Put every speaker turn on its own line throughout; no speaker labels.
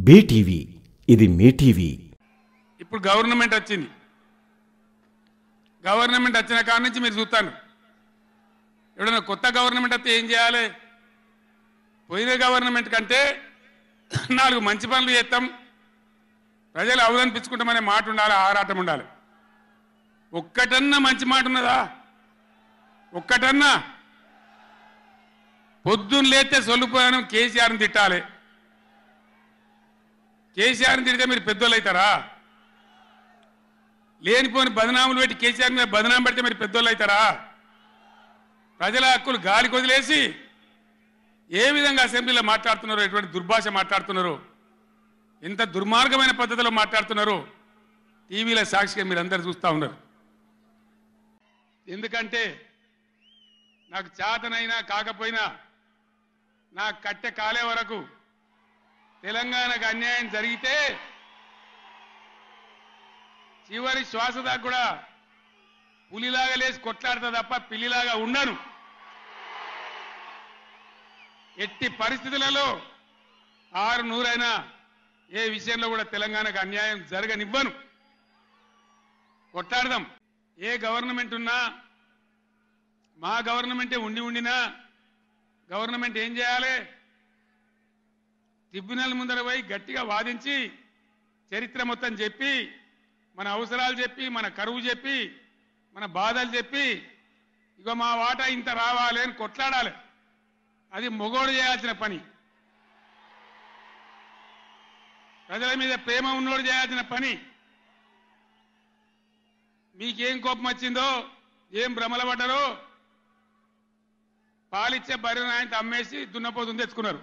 BTV ఇది మీ TV.
ఇప్పుడు government వచ్చింది. గవర్నమెంట్ వచ్చిన కాడ నుంచి మీరు చూస్తాను, ఎవడన్నా కొత్త గవర్నమెంట్ వస్తే ఏం చేయాలి? పోయిన గవర్నమెంట్ కంటే 4 మంచి పనులు చేస్తాం, ప్రజలు అవదనిపించుకుంటామనే మాట ఉండాలి, ఆరాటం ఉండాలి. ఒక్కటన్నా మంచి మాట ఉన్నదా? ఒక్కటన్నా? పొద్దున్న లేస్తే సొల్లుపోయాను కేసీఆర్ని తిట్టాలి. కేసీఆర్ని తిడితే మీరు పెద్దోళ్ళు అవుతారా? లేనిపోని బదనాములు పెట్టి కేసీఆర్ మీద బదనాం పెడితే మీరు పెద్దోళ్ళు అవుతారా? ప్రజల హక్కులు గాలికి వదిలేసి ఏ విధంగా అసెంబ్లీలో మాట్లాడుతున్నారో, ఎటువంటి దుర్భాష మాట్లాడుతున్నారో, ఎంత దుర్మార్గమైన పద్ధతిలో మాట్లాడుతున్నారో టీవీలో సాక్షిగా మీరు అందరు చూస్తూ ఉన్నారు. ఎందుకంటే నాకు చేతనైనా కాకపోయినా నా కట్టె కాలే వరకు తెలంగాణకు అన్యాయం జరిగితే చివరి శ్వాస దాకా కూడా పులిలాగా లేచి కొట్లాడతా తప్ప పిల్లిలాగా ఉండను. ఎట్టి పరిస్థితులలో 600 ఏ విషయంలో కూడా తెలంగాణకు అన్యాయం జరగనివ్వను. కొట్లాడదాం. ఏ గవర్నమెంట్ ఉన్నా, మా గవర్నమెంటే ఉండినా గవర్నమెంట్ ఏం చేయాలి? ట్రిబ్యునల్ ముందర పోయి గట్టిగా వాదించి చరిత్ర మొత్తం చెప్పి, మన అవసరాలు చెప్పి, మన కరువు చెప్పి, మన బాధలు చెప్పి, ఇక మా వాటా ఇంత రావాలి అని కొట్లాడాలి. అది మొగోడు చేయాల్సిన పని, ప్రజల మీద ప్రేమ ఉన్నోడు చేయాల్సిన పని. మీకేం కోపం వచ్చిందో, ఏం భ్రమల పడ్డారో, పాలిచ్చే బర్రెను ఆయన అమ్మేసి దున్నపోతుని తెచ్చుకున్నారు.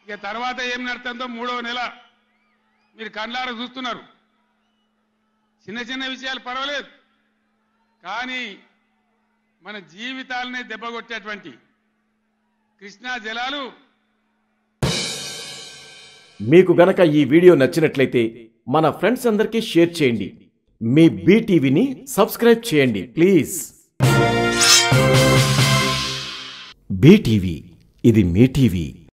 ఇక తర్వాత ఏం నడుతుందో 3వ నెల మీరు కండ్లారా చూస్తున్నారు. చిన్న చిన్న విషయాలు పర్వాలేదు, కానీ మన జీవితాలనే దెబ్బగొట్టేటువంటి కృష్ణా జలాలు.
మీకు గనక ఈ వీడియో నచ్చినట్లయితే మన ఫ్రెండ్స్ అందరికీ షేర్ చేయండి. మీ బీటీవీని సబ్స్క్రైబ్ చేయండి ప్లీజ్. బీటీవీ ఇది మీ టీవీ.